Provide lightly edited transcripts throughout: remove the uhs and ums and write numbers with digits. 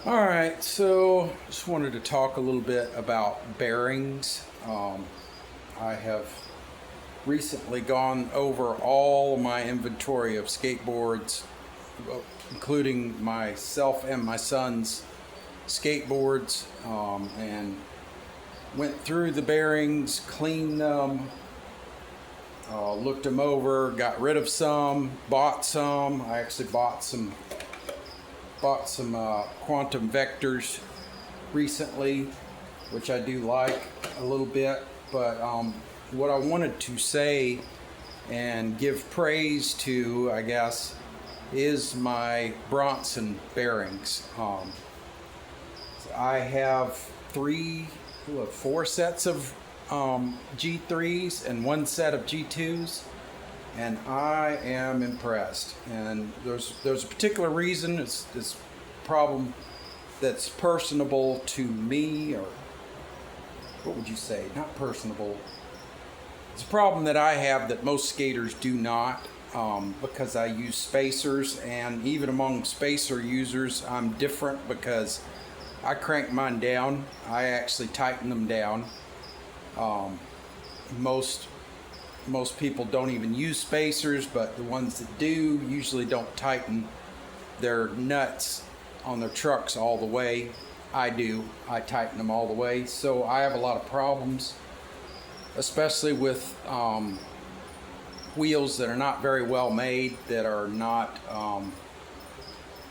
All right, so just wanted to talk a little bit about bearings. I have recently gone over all my inventory of skateboards, including myself and my son's skateboards, and went through the bearings, cleaned them, looked them over, got rid of some, bought some. I actually bought some quantum vectors recently, which I do like a little bit. But what I wanted to say and give praise to, I guess, is my Bronson bearings. I have four sets of G3s and one set of G2s, and I am impressed. And there's a particular reason. It's this problem that's personable to me, or what would you say? Not personable. It's a problem that I have that most skaters do not, because I use spacers, and even among spacer users, I'm different because I crank mine down. I actually tighten them down. Most people don't even use spacers, but the ones that do usually don't tighten their nuts on their trucks all the way. I do. I tighten them all the way. So I have a lot of problems, especially with wheels that are not very well made, that are not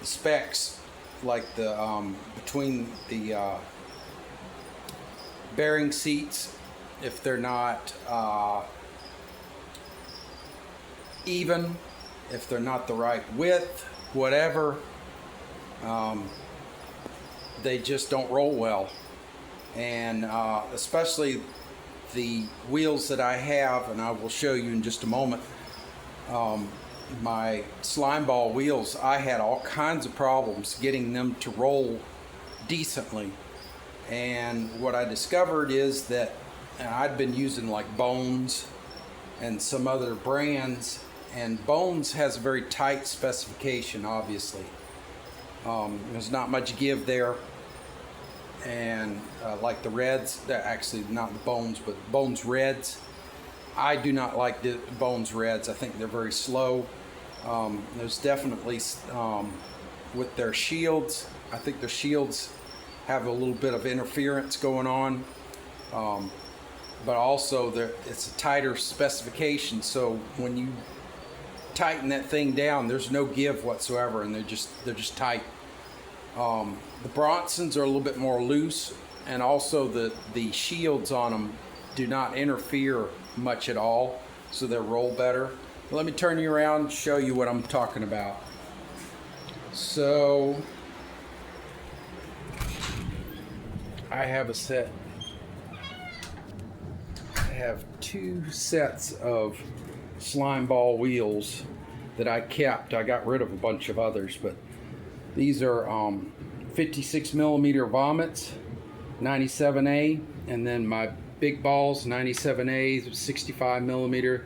specs, like the between the bearing seats, if they're not even, if they're not the right width, whatever, they just don't roll well. And especially the wheels that I have, and I will show you in just a moment, my slime ball wheels, I had all kinds of problems getting them to roll decently. And what I discovered is that, and I'd been using like Bones and some other brands, and Bones has a very tight specification, obviously. There's not much give there. And like the Reds, they're actually not the Bones, but Bones Reds. I do not like the Bones Reds. I think they're very slow. There's definitely, with their shields, I think their shields have a little bit of interference going on. But also it's a tighter specification, so when you tighten that thing down, there's no give whatsoever, and they're just tight. The Bronsons are a little bit more loose, and also the shields on them do not interfere much at all, so they roll better. Let me turn you around and show you what I'm talking about. So I have two sets of slime ball wheels that I kept. I got rid of a bunch of others, but these are 56 millimeter vomits, 97A, and then my big balls, 97A, 65 millimeter.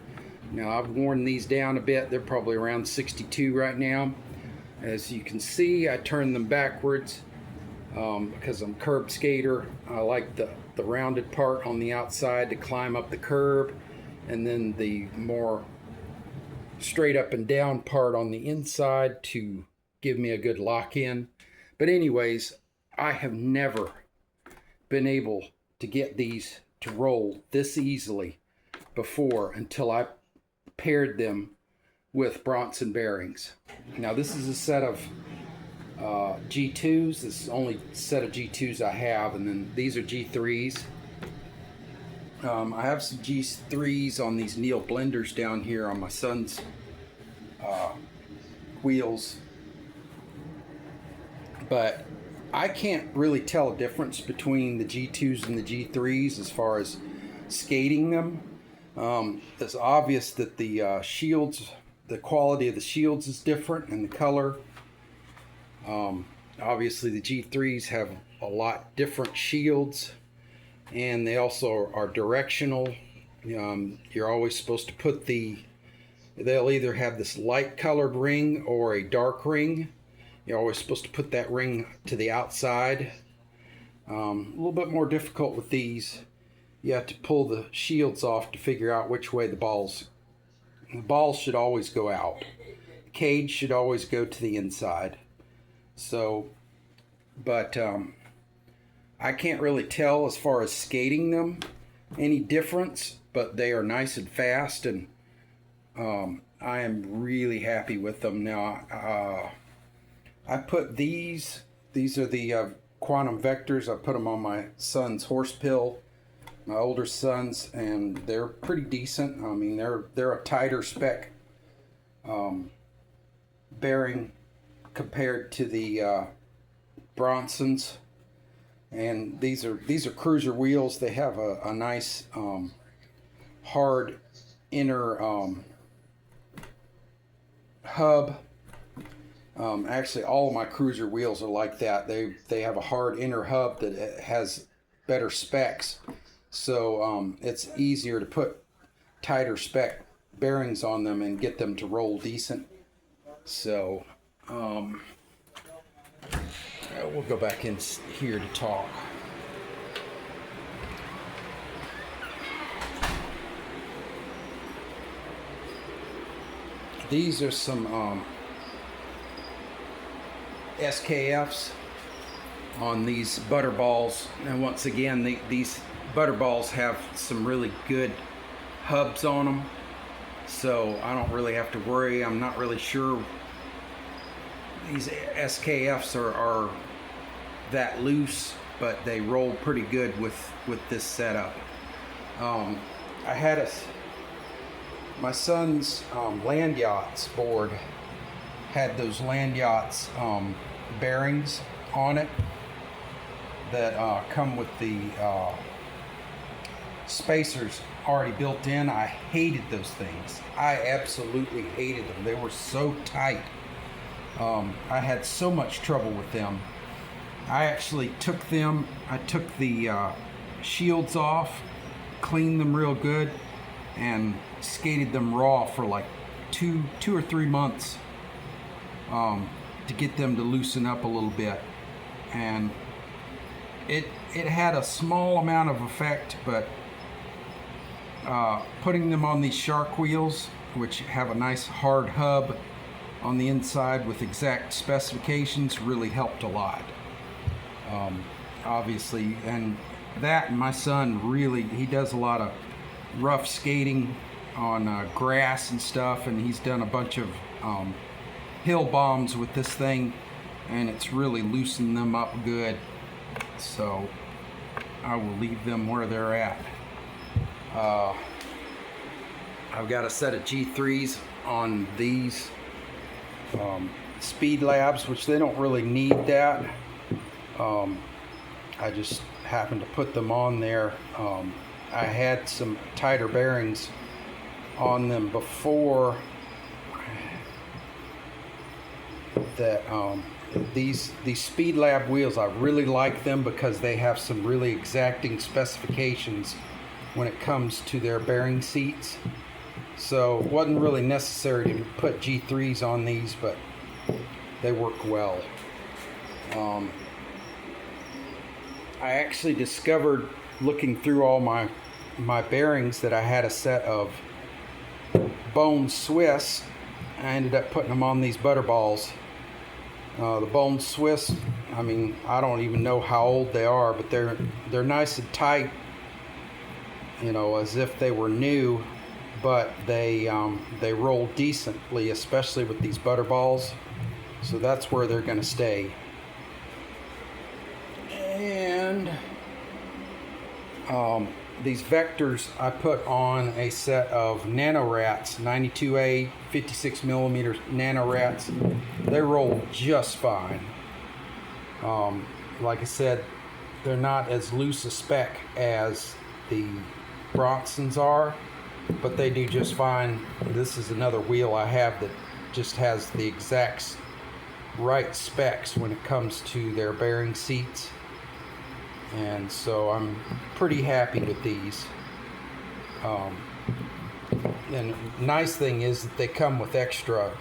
Now I've worn these down a bit. They're probably around 62 right now. As you can see, I turn them backwards because I'm a curb skater. I like the rounded part on the outside to climb up the curb, and then the more straight up and down part on the inside to give me a good lock in. But anyways, I have never been able to get these to roll this easily before until I paired them with Bronson bearings. Now this is a set of G2s. This is the only set of G2s I have, and then these are G3s. I have some G3s on these Neil blenders down here on my son's wheels, but I can't really tell a difference between the G2s and the G3s as far as skating them. It's obvious that the shields, the quality of the shields is different, and the color. Obviously the G3s have a lot different shields, and they also are directional. You're always supposed to put they'll either have this light colored ring or a dark ring, You're always supposed to put that ring to the outside. A little bit more difficult with these. You have to pull the shields off to figure out which way the balls should always go out. The cage should always go to the inside. So, but I can't really tell as far as skating them any difference, but they are nice and fast, and I am really happy with them. Now, I put these are the Quantum Vectors. I put them on my son's horse pill, my older son's, and they're pretty decent. I mean, they're a tighter spec bearing compared to the Bronsons, and these are cruiser wheels. They have a nice hard inner hub. Actually, all of my cruiser wheels are like that. They have a hard inner hub that has better specs, so it's easier to put tighter spec bearings on them and get them to roll decent. So we'll go back in here to talk. These are some SKFs on these butter balls, and once again these butter balls have some really good hubs on them, so I don't really have to worry. I'm not really sure these SKFs are that loose, but they roll pretty good with this setup. I had my son's land yachts board had those land yachts bearings on it that come with the spacers already built in. I hated those things. I absolutely hated them. They were so tight. I had so much trouble with them. I actually took the shields off, cleaned them real good, and skated them raw for like two or 3 months to get them to loosen up a little bit. And it had a small amount of effect, but putting them on these shark wheels, which have a nice hard hub on the inside with exact specifications, really helped a lot. Obviously, and that, my son really, he does a lot of rough skating on grass and stuff, and he's done a bunch of hill bombs with this thing, and it's really loosened them up good. So I will leave them where they're at. I've got a set of G3s on these Speed Labs, which they don't really need that. I just happened to put them on there. I had some tighter bearings on them before that. These Speed Lab wheels, I really like them because they have some really exacting specifications when it comes to their bearing seats. So it wasn't really necessary to put G3s on these, but they work well. I actually discovered, looking through all my bearings, that I had a set of Bone Swiss. I ended up putting them on these butter balls. The Bone Swiss, I mean, I don't even know how old they are, but they're nice and tight, you know, as if they were new, but they roll decently, especially with these butter balls. So that's where they're going to stay. And these Vectors, I put on a set of Nano Rats, 92A 56 millimeter Nano Rats. They roll just fine. Like I said, they're not as loose a spec as the Bronsons are, but they do just fine. This is another wheel I have that just has the exact right specs when it comes to their bearing seats. And so I'm pretty happy with these. And nice thing is that they come with extra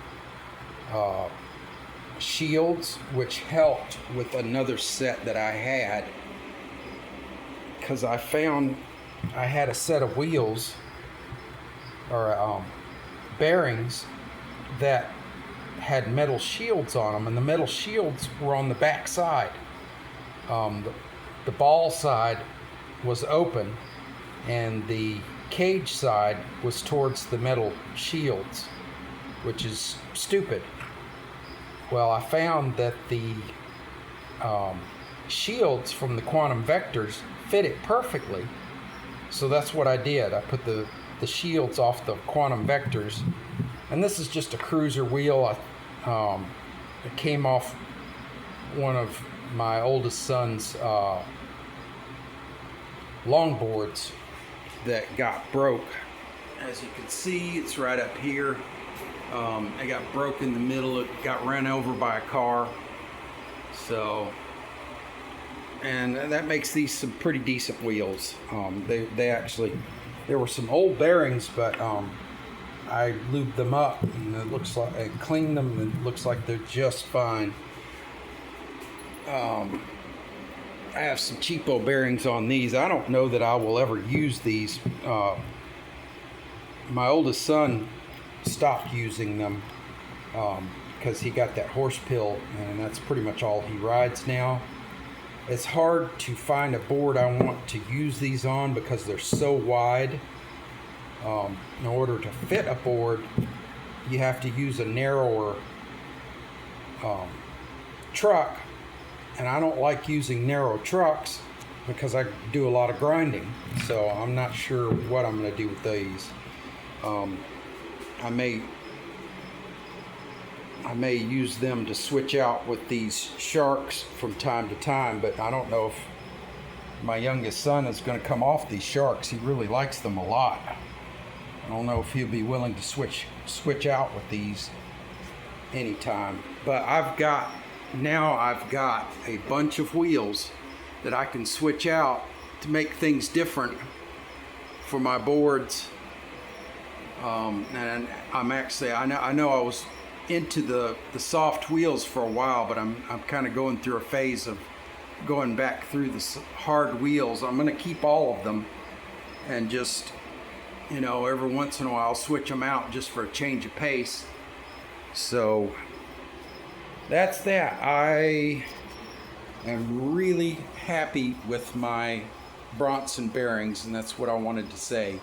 shields, which helped with another set that I had, because I found I had a set of wheels or bearings that had metal shields on them, and the metal shields were on the back side. The ball side was open, and the cage side was towards the metal shields, which is stupid. Well, I found that the shields from the quantum vectors fit it perfectly, so that's what I did. I put the shields off the quantum vectors, and this is just a cruiser wheel. It came off one of my oldest son's longboards that got broke. As you can see, it's right up here. It got broke in the middle. It got run over by a car. So, and that makes these some pretty decent wheels. They actually, there were some old bearings, but I lubed them up, and it looks like I cleaned them, and it looks like they're just fine. I have some cheapo bearings on these. I don't know that I will ever use these. My oldest son stopped using them because he got that horse pill, and that's pretty much all he rides now. It's hard to find a board I want to use these on because they're so wide. In order to fit a board, you have to use a narrower truck, and I don't like using narrow trucks because I do a lot of grinding, so I'm not sure what I'm going to do with these. I may use them to switch out with these sharks from time to time, but I don't know if my youngest son is going to come off these sharks. He really likes them a lot. I don't know if he'll be willing to switch out with these anytime. But I've got a bunch of wheels that I can switch out to make things different for my boards. And I'm actually, I know I was into the soft wheels for a while, but I'm kind of going through a phase of going back through the hard wheels. I'm going to keep all of them, and just, you know, every once in a while switch them out just for a change of pace. So that's that. I am really happy with my Bronson bearings, and that's what I wanted to say.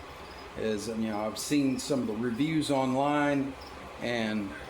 Is, you know, I've seen some of the reviews online, and